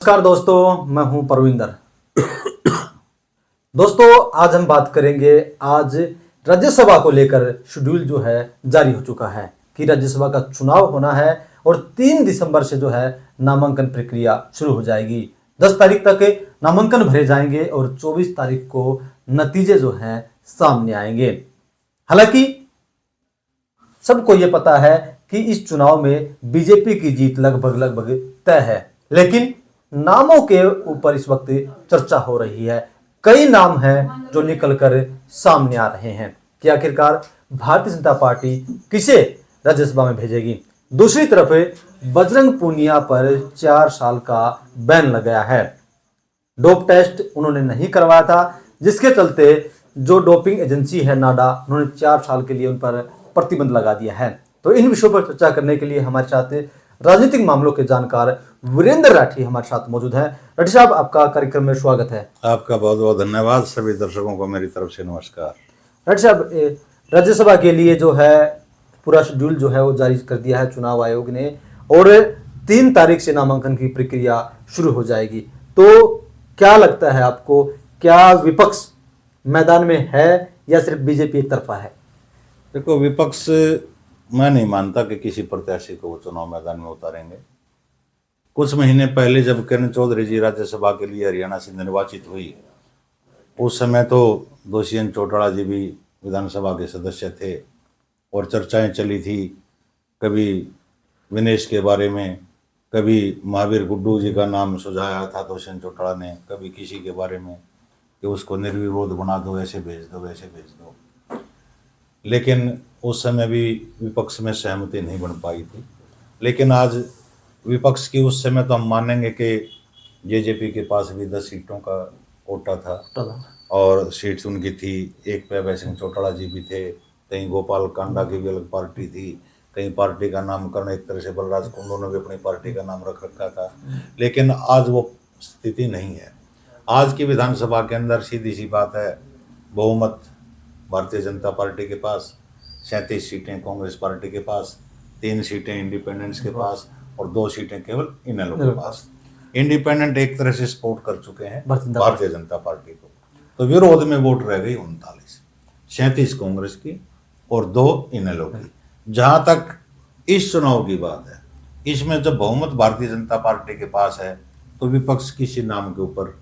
नमस्कार दोस्तों, मैं हूं परविंदर। दोस्तों, आज हम बात करेंगे। आज राज्यसभा को लेकर शेड्यूल जो है जारी हो चुका है कि राज्यसभा का चुनाव होना है और 3 दिसंबर से जो है नामांकन प्रक्रिया शुरू हो जाएगी। 10 तारीख तक नामांकन भरे जाएंगे और 24 तारीख को नतीजे जो हैं सामने आएंगे। हालांकि सबको ये पता है कि इस चुनाव में बीजेपी की जीत लगभग तय है, लेकिन नामों के ऊपर इस वक्त चर्चा हो रही है। कई नाम हैं जो निकलकर सामने आ रहे हैं कि आखिरकार भारतीय जनता पार्टी किसे राज्यसभा में भेजेगी। दूसरी तरफ बजरंग पूनिया पर 4 साल का बैन लगाया है। डोप टेस्ट उन्होंने नहीं करवाया था, जिसके चलते जो डोपिंग एजेंसी है नाडा, उन्होंने 4 साल के लिए उन पर प्रतिबंध लगा दिया है। तो इन विषयों पर चर्चा करने के लिए हमारे साथ राजनीतिक मामलों के जानकार वीरेंद्र राठी हमारे साथ मौजूद हैं। राठी साहब, आपका कार्यक्रम में स्वागत है। आपका बहुत बहुत धन्यवाद। सभी दर्शकों को मेरी तरफ से नमस्कार। राठी साहब, राज्यसभा के लिए जो है पूरा शेड्यूल जो है वो जारी कर दिया है चुनाव आयोग ने, और 3 तारीख से नामांकन की प्रक्रिया शुरू हो जाएगी। तो क्या लगता है आपको, क्या विपक्ष मैदान में है या सिर्फ बीजेपी एक तरफा है? देखो, विपक्ष मैं नहीं मानता कि किसी प्रत्याशी को वो चुनाव मैदान में उतारेंगे। कुछ महीने पहले जब किरण चौधरी जी राज्यसभा के लिए हरियाणा से निर्वाचित हुई, उस समय तो दुष्यंत चौटाला जी भी विधानसभा के सदस्य थे और चर्चाएं चली थी, कभी विनेश के बारे में, कभी महावीर गुड्डू जी का नाम सुझाया था दुष्यंत चौटाला ने, कभी किसी के बारे में कि उसको निर्विरोध बना दो, ऐसे भेज दो, वैसे भेज दो। लेकिन उस समय भी विपक्ष में सहमति नहीं बन पाई थी। लेकिन आज विपक्ष की उस समय तो हम मानेंगे कि जेजेपी के पास भी 10 सीटों का कोटा था और सीट्स उनकी थी। एक पे अभय सिंह चौटाला जी भी थे, कहीं गोपाल कांडा की भी अलग पार्टी थी, कहीं पार्टी का नामकरण एक तरह से बलराज कुंडू ने भी अपनी पार्टी का नाम रख रखा था। लेकिन आज वो स्थिति नहीं है। आज की विधानसभा के अंदर सीधी सी बात है, बहुमत भारतीय जनता पार्टी के पास, 37 सीटें कांग्रेस पार्टी के पास, 3 सीटें इंडिपेंडेंट्स के पास और 2 सीटें केवल इनेलो के पास। इंडिपेंडेंट एक तरह से सपोर्ट कर चुके हैं भारतीय जनता पार्टी को, तो विरोध में वोट रह गई 39, 37 कांग्रेस की और 2 इनेलो की। जहां तक इस चुनाव की बात है, इसमें जब बहुमत भारतीय जनता पार्टी के पास है तो विपक्ष किसी नाम के ऊपर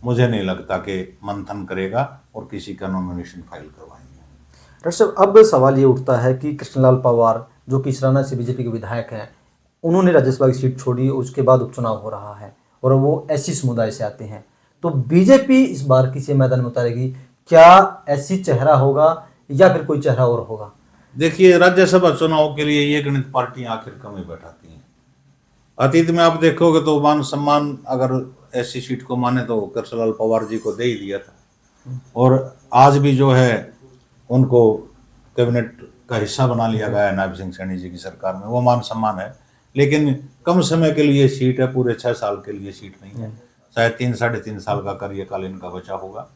मुझे नहीं लगता कि मंथन करेगा और किसी का नॉमिनेशन फाइल करवाएंगे। डॉक्टर साहब, अब सवाल ये उठता है कि कृष्णलाल पवार जो कि इसराना से बीजेपी के विधायक हैं, उन्होंने राज्यसभा की सीट छोड़ी, उसके बाद उपचुनाव हो रहा है और वो एससी समुदाय से आते हैं। तो बीजेपी इस बार किसी मैदान में उतारेगी? क्या एससी चेहरा होगा या फिर कोई चेहरा और होगा? देखिए, राज्यसभा चुनाव के लिए ये गणित पार्टियां आखिर कम ही बैठाती हैं। अतीत में आप देखोगे तो मान सम्मान अगर ऐसी सीट को माने तो कृष्णलाल पवार जी को दे ही दिया था, और आज भी जो है उनको कैबिनेट का हिस्सा बना लिया गया है नायब सिंह सैनी जी की सरकार में। वो मान सम्मान है, लेकिन कम समय के लिए सीट है, पूरे 6 साल के लिए सीट नहीं है। शायद 3 साढ़े 3 साल का कार्यकाल इनका बचा होगा।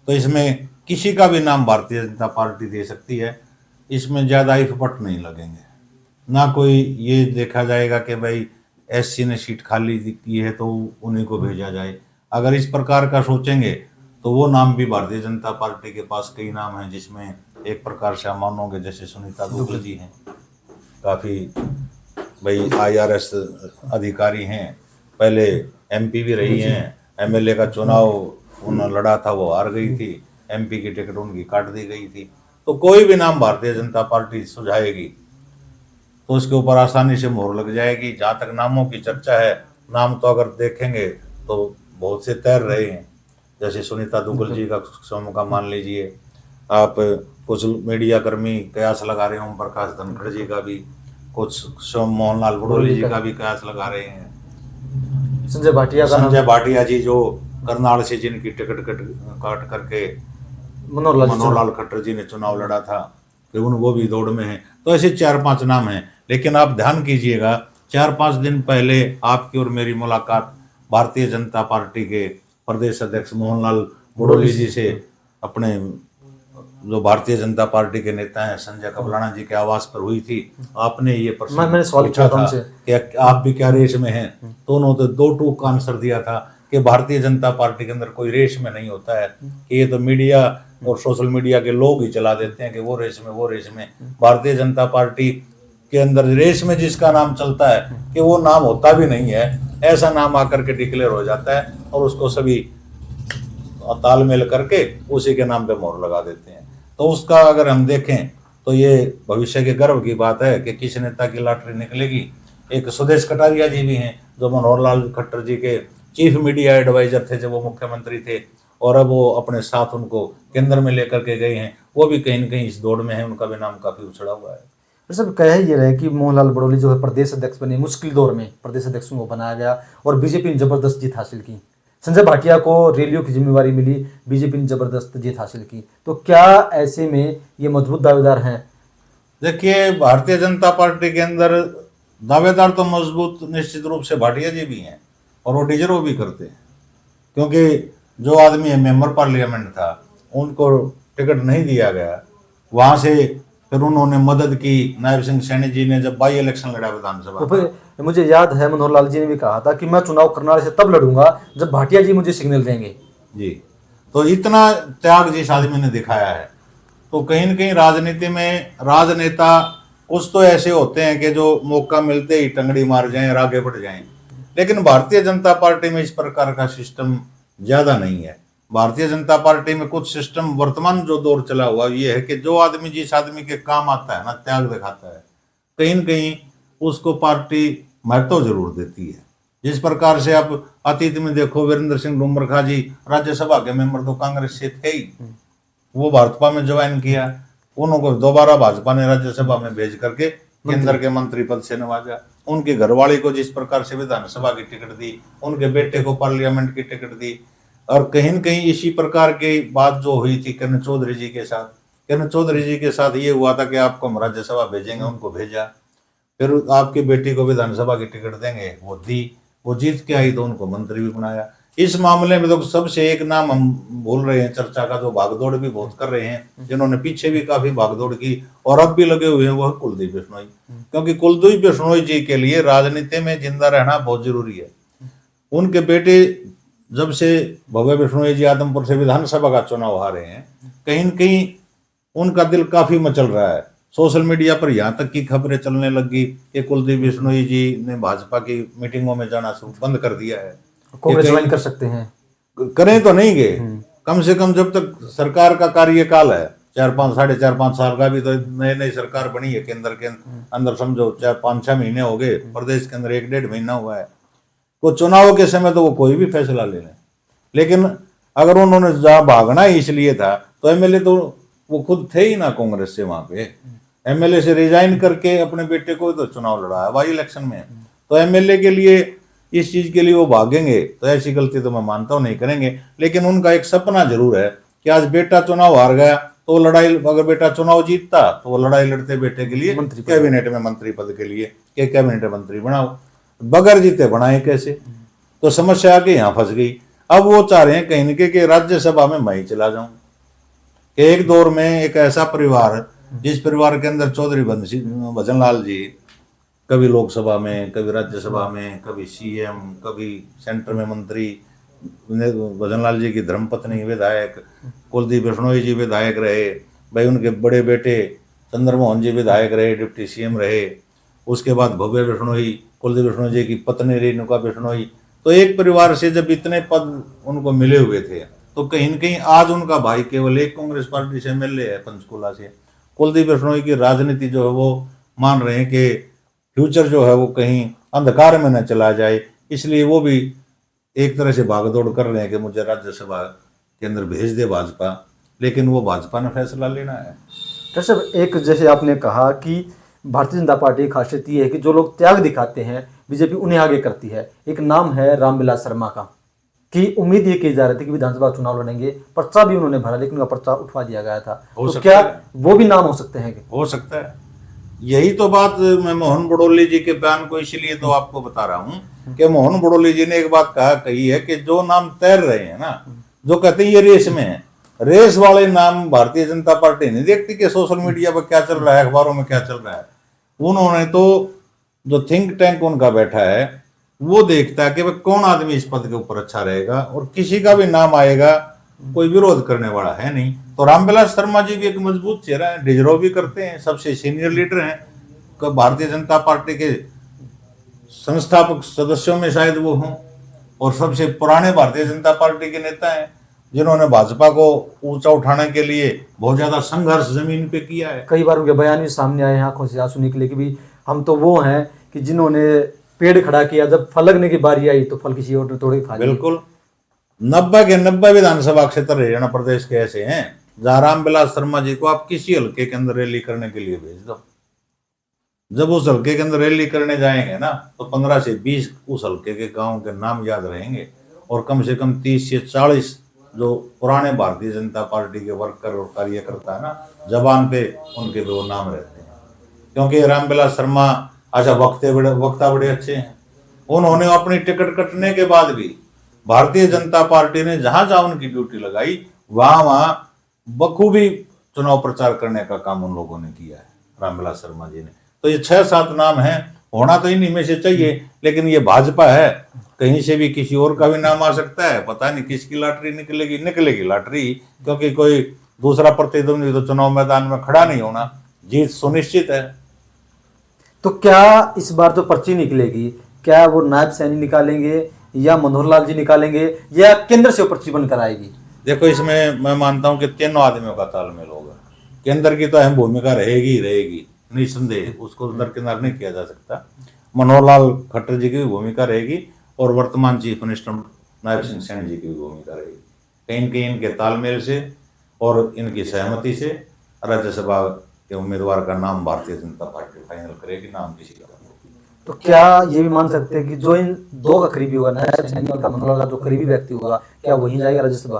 तो इसमें किसी का भी नाम भारतीय जनता पार्टी दे सकती है। इसमें ज़्यादा इफपट नहीं लगेंगे, ना कोई ये देखा जाएगा कि भाई एससी ने सीट खाली की है तो उन्हीं को भेजा जाए। अगर इस प्रकार का सोचेंगे तो वो नाम भी भारतीय जनता पार्टी के पास कई नाम हैं, जिसमें एक प्रकार से हम मानोगे जैसे सुनीता दुग्गल जी हैं, काफ़ी भाई IRS अधिकारी हैं, पहले MP भी रही हैं, MLA का चुनाव उन्होंने लड़ा था, वो हार गई थी, MP की टिकट उनकी काट दी गई थी। तो कोई भी नाम भारतीय जनता पार्टी सुझाएगी तो उसके ऊपर आसानी से मोहर लग जाएगी। जहाँ तक नामों की चर्चा है, नाम तो अगर देखेंगे तो बहुत से तैर रहे हैं, जैसे सुनीता दुग्गल जी का स्वयं का मान लीजिए आप, कुछ मीडिया कर्मी कयास लगा रहे हैं ओम प्रकाश धनखड़ जी का भी, कुछ स्वयं मोहनलाल बुडोली जी का भी कयास लगा रहे हैं, संजय भाटिया जी जो करनाल से जिनकी टिकट काट करके मनोहरलाल खट्टर जी ने चुनाव लड़ा था, कि वो भी दौड़ में हैं। तो ऐसे 4-5 नाम हैं। लेकिन आप ध्यान कीजिएगा, 4-5 दिन पहले आपकी और मेरी मुलाकात भारतीय जनता पार्टी के प्रदेश अध्यक्ष मोहनलाल बुडोली जी से अपने जो भारतीय जनता पार्टी के नेता हैं संजय कबलाना जी के आवास पर हुई थी। आपने ये प्रश्न मैंने सवाल पूछा किया था था उनसे। कि आप भी क्या रेस में हैं, तो उन्होंने तो 2 टूक का आंसर दिया था कि भारतीय जनता पार्टी के अंदर कोई रेस में नहीं होता है, कि ये तो मीडिया और सोशल मीडिया के लोग ही चला देते हैं कि वो रेस में, वो रेस में। भारतीय जनता पार्टी के अंदर रेस में जिसका नाम चलता है कि वो नाम होता भी नहीं है, ऐसा नाम आकर के डिक्लेयर हो जाता है और उसको सभी तालमेल करके उसी के नाम पे मोहर लगा देते हैं। तो उसका अगर हम देखें तो ये भविष्य के गर्व की बात है कि किस नेता की लॉटरी निकलेगी। एक सुदेश कटारिया जी भी हैं जो मनोहर लाल खट्टर जी के चीफ मीडिया एडवाइजर थे जब वो मुख्यमंत्री थे, और अब वो अपने साथ उनको केंद्र में लेकर के गए हैं, वो भी कहीं न कहीं इस दौड़ में है, उनका भी नाम काफी उछड़ा हुआ है। फिर सब कह ये रहे कि मोहनलाल बड़ौली जो है प्रदेश अध्यक्ष बने, मुश्किल दौर में प्रदेश अध्यक्ष को बनाया गया और बीजेपी ने जबरदस्त जीत हासिल की। संजय भाटिया को रैलियों की जिम्मेवारी मिली, बीजेपी ने जबरदस्त जीत हासिल की। तो क्या ऐसे में ये मजबूत दावेदार हैं? देखिए, भारतीय जनता पार्टी के अंदर दावेदार तो मजबूत निश्चित रूप से भाटिया जी भी हैं और वो डिजर्व भी करते हैं, क्योंकि जो आदमी मेंबर पार्लियामेंट था उनको टिकट नहीं दिया गया, वहां से फिर उन्होंने मदद की। नायब सिंह सैनी जी ने जब बाई इलेक्शन लड़ा विधानसभा तो फिर मुझे याद है मनोहर लाल जी ने भी कहा था कि मैं चुनाव करनाल से तब लड़ूंगा जब भाटिया जी मुझे सिग्नल देंगे जी। तो इतना त्याग जिस आदमी ने दिखाया है, तो कहीं न कहीं राजनीति में राजनेता कुछ तो ऐसे होते हैं कि जो मौका मिलते ही टंगड़ी मार जाएं और आगे बढ़ जाएं, लेकिन भारतीय जनता पार्टी में इस प्रकार का सिस्टम ज्यादा नहीं है। भारतीय जनता पार्टी में कुछ सिस्टम वर्तमान जो दौर चला हुआ ये है कि जो आदमी जिस आदमी के काम आता है ना, त्याग दिखाता है, कहीं न कहीं उसको पार्टी महत्व जरूर देती है। जिस प्रकार से आप अतीत में देखो, वीरेंद्र सिंह डुमरखा जी राज्यसभा के मेंबर तो कांग्रेस से थे ही, वो भाजपा में ज्वाइन किया, उनको दोबारा भाजपा ने राज्यसभा में भेज करके केंद्र के मंत्री पद से नवाजा। उनकी घरवाली को जिस प्रकार से विधानसभा की टिकट दी, उनके बेटे को पार्लियामेंट की टिकट दी, और कहीं न कहीं इसी प्रकार की बात जो हुई थी किरण चौधरी जी के साथ, किरण चौधरी जी के साथ ये हुआ था कि आपको हम राज्यसभा भेजेंगे, उनको भेजा, फिर आपकी बेटी को विधानसभा की टिकट देंगे, वो दी, वो जीत के आई तो उनको मंत्री भी बनाया। इस मामले में तो सबसे एक नाम हम बोल रहे हैं चर्चा का, जो भागदौड़ भी बहुत कर रहे हैं, जिन्होंने पीछे भी काफी भागदौड़ की और अब भी लगे हुए हैं, वो कुलदीप बिश्नोई। क्योंकि कुलदीप बिश्नोई जी के लिए राजनीति में जिंदा रहना बहुत जरूरी है। उनके बेटे जब से भव्य बिश्नोई जी आदमपुर से विधानसभा का चुनाव हारे हैं, कहीं न कहीं उनका दिल काफी मचल रहा है। सोशल मीडिया पर यहाँ तक की खबरें चलने लगी कि कुलदीप बिश्नोई जी ने भाजपा की मीटिंगों में जाना बंद कर दिया है। कांग्रेस ज्वाइन कर सकते हैं, करें तो नहीं गए, कम से कम जब तक सरकार का कार्यकाल है 4-5 साढ़े 4-5 साल का, भी तो नई नई सरकार बनी है केंद्र के अंदर, समझो 4-5-6 महीने हो गए, प्रदेश के अंदर 1-1.5 महीना हुआ है, तो चुनाव के समय तो वो कोई भी फैसला ले लें। लेकिन अगर उन्होंने जहाँ भागना ही इसलिए था, तो एमएलए तो वो खुद थे ही ना कांग्रेस से, वहां पे एमएलए से रिजाइन करके अपने बेटे को तो चुनाव लड़ाया बाई इलेक्शन में। तो एमएलए के लिए इस चीज के लिए वो भागेंगे तो ऐसी गलती तो मैं मानता हूँ नहीं करेंगे। लेकिन उनका एक सपना जरूर है कि आज बेटा चुनाव हार गया तो लड़ाई, अगर बेटा चुनाव जीतता तो वो लड़ाई लड़ते बेटे के लिए कैबिनेट में मंत्री पद के लिए कि कैबिनेट मंत्री बनाओ, बगैर जीते बनाए कैसे। तो समस्या आके यहाँ फंस गई। अब वो चाह रहे हैं कहीं न कहीं कि राज्यसभा में मैं ही चला जाऊं। एक दौर में एक ऐसा परिवार, जिस परिवार के अंदर चौधरी भजनलाल जी कभी लोकसभा में, कभी राज्यसभा में, कभी सीएम, कभी सेंटर में मंत्री, भजनलाल जी की धर्मपत्नी विधायक, कुलदीप बिश्नोई जी विधायक रहे, भाई उनके बड़े बेटे चंद्रमोहन जी विधायक रहे, डिप्टी सीएम रहे, उसके बाद भव्य बिश्नोई, कुलदीप बिश्नोई जी की पत्नी रेणुका बिश्नोई। तो एक परिवार से जब इतने पद उनको मिले हुए थे, तो कहीं न कहीं आज उनका भाई केवल एक कांग्रेस पार्टी से एमएलए है पंचकुला से। कुलदीप बिश्नोई की राजनीति जो है वो मान रहे हैं कि फ्यूचर जो है वो कहीं अंधकार में न चला जाए, इसलिए वो भी एक तरह से भागदौड़ कर रहे हैं कि मुझे राज्यसभा के अंदर भेज दे भाजपा, लेकिन वो भाजपा ने फैसला लेना है। डॉक्टर साहब, एक जैसे आपने कहा कि भारतीय जनता पार्टी की खासियत ये है कि जो लोग त्याग दिखाते हैं बीजेपी उन्हें आगे करती है। एक नाम है रामविलास शर्मा का, कि उम्मीद ये की जा रही थी कि विधानसभा चुनाव लड़ेंगे, पर्चा भी उन्होंने भरा लेकिन उनका पर्चा उठवा दिया गया था। तो क्या वो भी नाम हो सकते हैं? हो सकता है। यही तो बात मैं मोहन बड़ौली जी के बयान को इसलिए तो आपको बता रहा हूँ कि मोहन बड़ौली जी ने एक बात कही है कि जो नाम तैर रहे हैं ना, जो कहते हैं ये रेस में है, रेस वाले नाम भारतीय जनता पार्टी नहीं देखती कि सोशल मीडिया पर क्या चल रहा है, अखबारों में क्या चल रहा है। उन्होंने तो जो थिंक टैंक उनका बैठा है वो देखता है कि भाई कौन आदमी इस पद के ऊपर अच्छा रहेगा, और किसी का भी नाम आएगा कोई विरोध करने वाला है नहीं। तो रामविलास शर्मा जी भी एक मजबूत चेहरा है, डिजर्व भी करते हैं, सबसे सीनियर लीडर हैं भारतीय जनता पार्टी के संस्थापक सदस्यों में शायद वो हों, और सबसे पुराने भारतीय जनता पार्टी के नेता हैं जिन्होंने भाजपा को ऊंचा उठाने के लिए बहुत ज्यादा संघर्ष जमीन पे किया है। कई बार उनके बयान भी सामने आए हैं, आंखों से आंसू निकले कि भी हम तो वो हैं कि जिन्होंने पेड़ खड़ा किया, जब फल लगने की बारी आई तो फल किसी और ने तोड़ के खा लिया। बिल्कुल 90 के 90 विधानसभा क्षेत्र हरियाणा प्रदेश के ऐसे हैं जहां रामविलास शर्मा जी को आप किसी हल्के के अंदर रैली करने के लिए भेज दो, जब उस हल्के के अंदर रैली करने जाएंगे ना तो 15 से 20 उस हल्के के गांव के नाम याद रहेंगे, और कम से कम 30 से 40 जो पुराने भारतीय जनता पार्टी के वर्कर और कार्यकर्ता है ना, जबान पे उनके दो नाम रहते हैं। क्योंकि रामविलास शर्मा अच्छा वक्ता बड़े अच्छे हैं। उन्होंने अपनी टिकट कटने के बाद भी भारतीय जनता पार्टी ने जहां जहां उनकी ड्यूटी लगाई वहां बखूबी चुनाव प्रचार करने का काम उन लोगों ने किया है, रामविलास शर्मा जी ने। तो ये 6-7 नाम हैं, होना तो इन्हीं में से चाहिए, लेकिन ये भाजपा है, कहीं से भी किसी और का भी नाम आ सकता है, पता नहीं किसकी लॉटरी निकलेगी लॉटरी, क्योंकि कोई दूसरा प्रतिद्वंदी तो चुनाव मैदान में खड़ा नहीं होना, जीत सुनिश्चित है। तो क्या इस बार जो पर्ची निकलेगी, क्या वो नायब सैनी निकालेंगे या मनोहर लाल जी निकालेंगे या केंद्र से वो पर्ची बनकर आएगी? देखो इसमें मैं मानता हूं कि तीनों आदमियों का तालमेल होगा। केंद्र की तो अहम भूमिका रहेगी ही रहेगी, निसंदेह, उसको दरकिनार नहीं किया जा सकता। मनोहर लाल खट्टर जी की भी भूमिका रहेगी और वर्तमान चीफ मिनिस्टर नायब सिंह सैनी जी की भी भूमिका रहेगी। कहीं न कहीं इनके तालमेल से और इनकी सहमति से राज्यसभा के उम्मीदवार का नाम भारतीय जनता पार्टी फाइनल करेगी, नाम किसी का। तो क्या ये भी मान सकते हैं कि जो इन दो का करीबी होगा, नायब सैनी और मनोहर लाल का जो करीबी व्यक्ति होगा, क्या वही जाएगा राज्यसभा?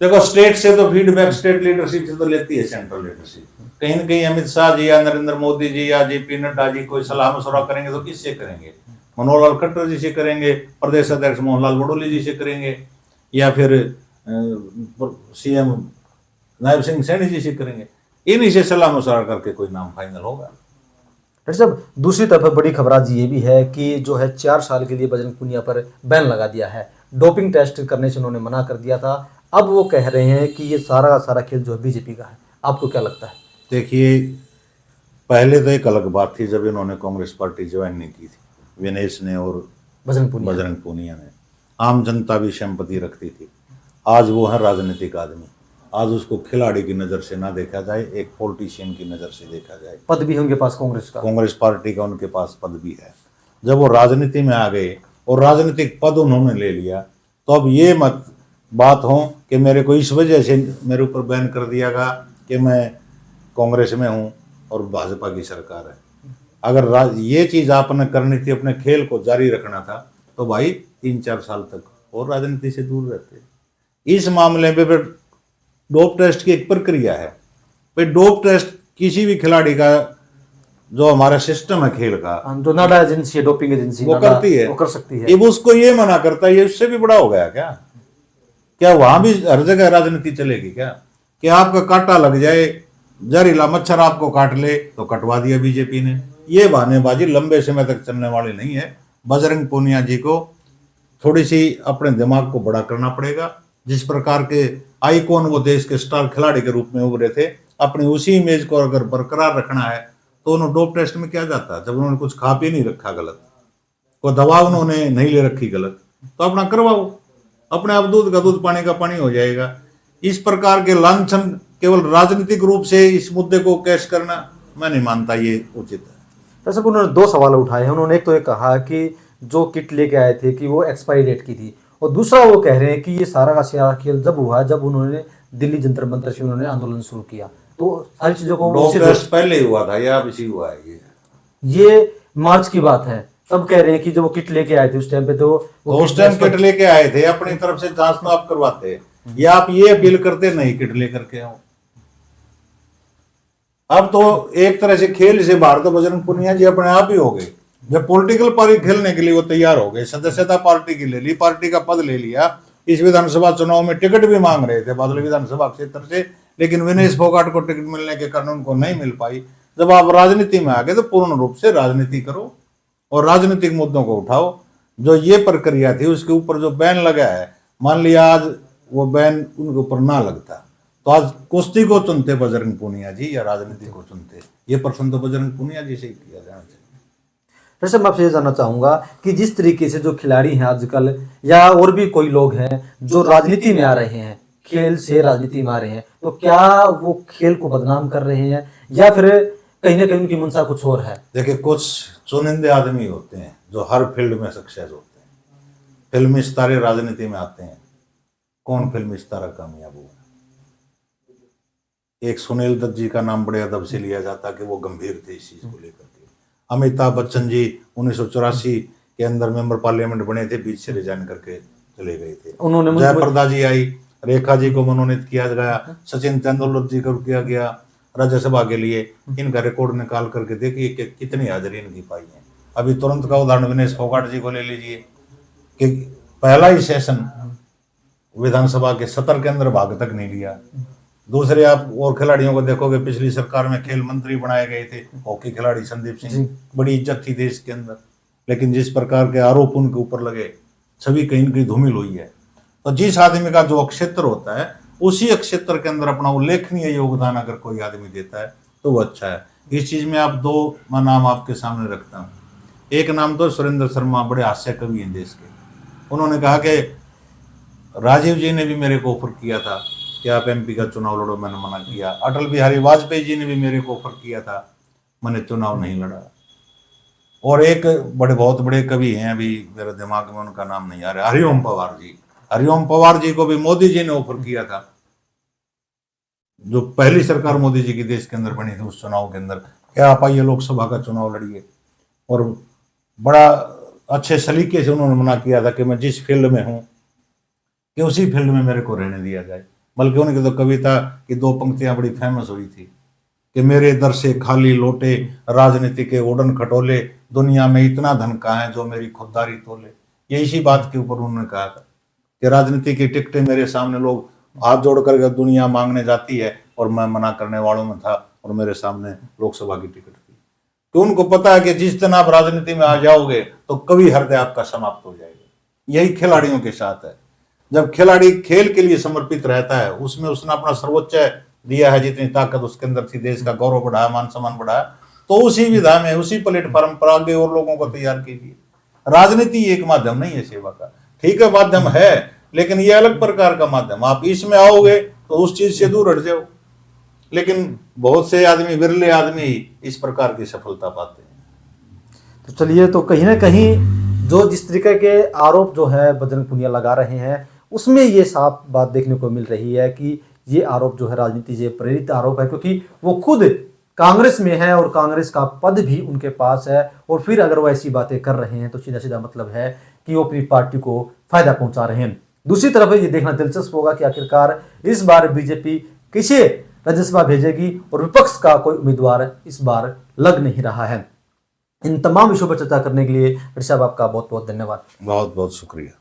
देखो स्टेट से तो फीडबैक स्टेट लीडरशिप से तो लेती है सेंट्रल लीडरशिप। कहीं न कहीं अमित शाह जी या नरेंद्र मोदी जी या जेपी नड्डा जी कोई सलाह मशवरा करेंगे तो किससे करेंगे? मनोहर लाल खट्टर जी से करेंगे, प्रदेश अध्यक्ष मोहनलाल बडोली जी से करेंगे, या फिर सीएम नायब सिंह सैनी जी से करेंगे। इन्हीं से सलाह मशवरा करके कोई नाम फाइनल होगा। डॉक्टर साहब, दूसरी तरफ बड़ी खबर आज ये भी है कि जो है 4 साल के लिए बजरंग पुनिया पर बैन लगा दिया है। डोपिंग टेस्ट करने से उन्होंने मना कर दिया था। अब वो कह रहे हैं कि ये सारा का सारा खेल जो है बीजेपी का है। आपको क्या लगता है? देखिए पहले तो एक अलग बात थी जब इन्होंने कांग्रेस पार्टी ज्वाइन नहीं की थी, विनेश ने और बजरंग पूनिया ने, आम जनता भी सिंपैथी रखती थी। आज वो है राजनीतिक आदमी, आज उसको खिलाड़ी की नज़र से ना देखा जाए, एक पॉलिटिशियन की नज़र से देखा जाए। पद भी है उनके पास कांग्रेस पार्टी का उनके पास पद भी है। जब वो राजनीति में आ गए और राजनीतिक पद उन्होंने ले लिया तो अब ये मत बात हो कि मेरे को इस वजह से मेरे ऊपर बैन कर दिया गया कि मैं कांग्रेस में हूँ और भाजपा की सरकार है। अगर ये चीज़ आपने करनी थी, अपने खेल को जारी रखना था, तो भाई 3-4 साल तक और राजनीति से दूर रहते। इस मामले में फिर डोप टेस्ट की एक प्रक्रिया है। फिर डोप टेस्ट किसी भी खिलाड़ी का जो हमारा सिस्टम है खेल का, जो नाडा एजेंसी है, डोपिंग एजेंसी, वो करती है, वो कर सकती है। ये उसको ये मना करता है, ये उससे भी बड़ा हो गया क्या वहां भी हर जगह राजनीति चलेगी क्या? कि आपका कांटा लग जाए, जहरीला मच्छर आपको काट ले तो कटवा दिया बीजेपी ने। ये बहानेबाजी लंबे समय तक चलने वाली नहीं है। बजरंग पूनिया जी को थोड़ी सी अपने दिमाग को बड़ा करना पड़ेगा। जिस प्रकार के आइकॉन वो देश के स्टार खिलाड़ी के रूप में उभरे थे, अपनी उसी इमेज को अगर बरकरार रखना है तो उन्होंने डोप टेस्ट में क्या जाता? जब उन्होंने कुछ खा पी नहीं रखा गलत, कोई दवा उन्होंने नहीं ले रखी गलत, तो अपना करवाओ, अपने आप दूध का दूध पानी का पानी हो जाएगा। इस प्रकार के लांछन केवल राजनीतिक रूप से इस मुद्दे को कैश करना मैं नहीं मानता ये उचित है। वैसे उन्होंने 2 सवाल उठाए हैं। उन्होंने एक तो ये कहा कि जो किट लेके आए थे कि वो एक्सपायरी डेट की थी, और दूसरा वो कह रहे हैं कि ये सारा का सारा खेल जब हुआ जब उन्होंने दिल्ली जंतर मंतर से उन्होंने आंदोलन शुरू किया। तो सारी चीजों को पहले ही हुआ था या अब इसी हुआ है? ये मार्च की बात है। तब कह रहे हैं कि जब वो किट लेके आए थे उस टाइम पे, तो उस टाइम किट लेके आए थे, अपनी तरफ से जांच तो आप करवाते या आप ये अपील करते नहीं किट लेकर के आओ। अब तो एक तरह से खेल से बाहर तो बजरंग पूनिया जी अपने आप ही हो गए। जब पॉलिटिकल पार्टी खेलने के लिए वो तैयार हो गए, सदस्यता पार्टी की ले ली, पार्टी का पद ले लिया, इस विधानसभा चुनाव में टिकट भी मांग रहे थे बादल विधानसभा क्षेत्र से, लेकिन विनेश फोगाट को टिकट मिलने के कारण उनको नहीं मिल पाई। जब आप राजनीति में आ गए तो पूर्ण रूप से राजनीति करो और राजनीतिक मुद्दों को उठाओ। जो ये प्रक्रिया थी उसके ऊपर जो बैन लगा है, मान लिया आज वो बैन उनके ऊपर ना लगता तो आज कुश्ती को चुनते बजरंग पूनिया जी या राजनीति को चुनते? ये प्रश्न तो बजरंग पूनिया जी से ही किया जाना चाहिए। वैसे मैं आपसे ये जानना चाहूंगा कि जिस तरीके से जो खिलाड़ी हैं आजकल या और भी कोई लोग हैं जो राजनीति में आ रहे हैं, खेल से राजनीति में आ रहे हैं, तो क्या वो खेल को बदनाम कर रहे हैं या फिर कहीं ना कहीं उनकी मंशा कुछ और है? देखिए, कुछ चुनिंदे आदमी होते हैं जो हर फील्ड में सक्सेस होते हैं। फिल्मी सितारे राजनीति में आते हैं, कौन फिल्मी सितारा कामयाब हुआ? एक सुनील दत्त जी का नाम बड़े अदब से लिया जाता कि वो गंभीर थे इस चीज को लेकर के। अमिताभ बच्चन जी 1984 के अंदर मेंबर पार्लियामेंट बने थे, बीच से रिजाइन करके चले गए थे। उन्होंने जयप्रदा जी आई, रेखा जी को मनोनीत किया गया, सचिन तेंदुलकर जी को किया गया राज्यसभा के लिए। इनका रिकॉर्ड निकाल करके देखिए कि कितनी हाजिरी इनकी पाई है। अभी तुरंत का उदाहरण विनेश फोगाट जी को ले लीजिए कि पहला ही सेशन विधानसभा के सत्र के अंदर भाग तक नहीं लिया। दूसरे आप और खिलाड़ियों को देखोगे, पिछली सरकार में खेल मंत्री बनाए गए थे हॉकी खिलाड़ी संदीप सिंह, बड़ी इज्जत थी देश के अंदर, लेकिन जिस प्रकार के आरोप उनके ऊपर लगे सभी कहीं कहीं धूमिल हुई है। तो जिस आदमी का जो अक्षेत्र होता है उसी अक्षेत्र के अंदर अपना उल्लेखनीय योगदान अगर कोई आदमी देता है तो वो अच्छा है। इस चीज में आप दो नाम आपके सामने रखता हूँ। एक नाम तो सुरेंद्र शर्मा, बड़े हास्य कवि हैं देश के। उन्होंने कहा कि राजीव जी ने भी मेरे को ऑफर किया था कि आप एमपी का चुनाव लड़ो, मैंने मना किया। अटल बिहारी वाजपेयी जी ने भी मेरे को ऑफर किया था, मैंने चुनाव नहीं लड़ा। और एक बहुत बड़े कवि हैं, अभी मेरे दिमाग में उनका नाम नहीं आ रहा, हरिओम पवार जी। हरिओम पवार जी को भी मोदी जी ने ऑफर किया था, जो पहली सरकार मोदी जी की देश के अंदर बनी थी उस चुनाव के अंदर, क्या आप आइए लोकसभा का चुनाव लड़िए। और बड़ा अच्छे सलीके से उन्होंने मना किया था कि मैं जिस फील्ड में हूँ कि उसी फील्ड में मेरे को रहने दिया जाए। बल्कि उनकी तो कविता की दो पंक्तियां बड़ी फेमस हुई थी कि मेरे दर से खाली लोटे राजनीति के उड़न खटोले, दुनिया में इतना धन कहाँ है जो मेरी खुददारी तोले। ये इसी बात के ऊपर उन्होंने कहा था कि राजनीति की टिकटें मेरे सामने लोग हाथ जोड़ कर दुनिया मांगने जाती है और मैं मना करने वालों में था, और मेरे सामने लोकसभा की टिकट थी। तो उनको पता है कि जिस दिन आप राजनीति में आ जाओगे तो कवि हृदय आपका समाप्त हो जाएगा। यही खिलाड़ियों के साथ है। जब खिलाड़ी खेल के लिए समर्पित रहता है, उसमें उसने अपना सर्वोच्च दिया है, जितनी ताकत उसके अंदर थी, देश का गौरव बढ़ाया, मान सम्मान बढ़ाया, तो उसी विधा में उसी प्लेटफॉर्म पर आगे और लोगों को तैयार कीजिए। राजनीति एक माध्यम नहीं है सेवा का, ठीक है माध्यम है, लेकिन ये अलग प्रकार का माध्यम। आप इसमें आओगे तो उस चीज से दूर हट जाओ। लेकिन बहुत से आदमी, विरले आदमी इस प्रकार की सफलता पाते हैं। तो चलिए, तो कहीं ना कहीं जो जिस तरीके के आरोप जो है बजरंग पूनिया लगा रहे हैं उसमें ये साफ बात देखने को मिल रही है कि ये आरोप जो है राजनीति से प्रेरित आरोप है, क्योंकि वो खुद कांग्रेस में है और कांग्रेस का पद भी उनके पास है। और फिर अगर वो ऐसी बातें कर रहे हैं तो सीधा सीधा मतलब है कि वो अपनी पार्टी को फायदा पहुंचा रहे हैं। दूसरी तरफ ये देखना दिलचस्प होगा कि आखिरकार इस बार बीजेपी किसे राज्यसभा भेजेगी और विपक्ष का कोई उम्मीदवार इस बार लग नहीं रहा है। इन तमाम विषयों पर चर्चा करने के लिए साहब आपका बहुत बहुत धन्यवाद। बहुत बहुत शुक्रिया।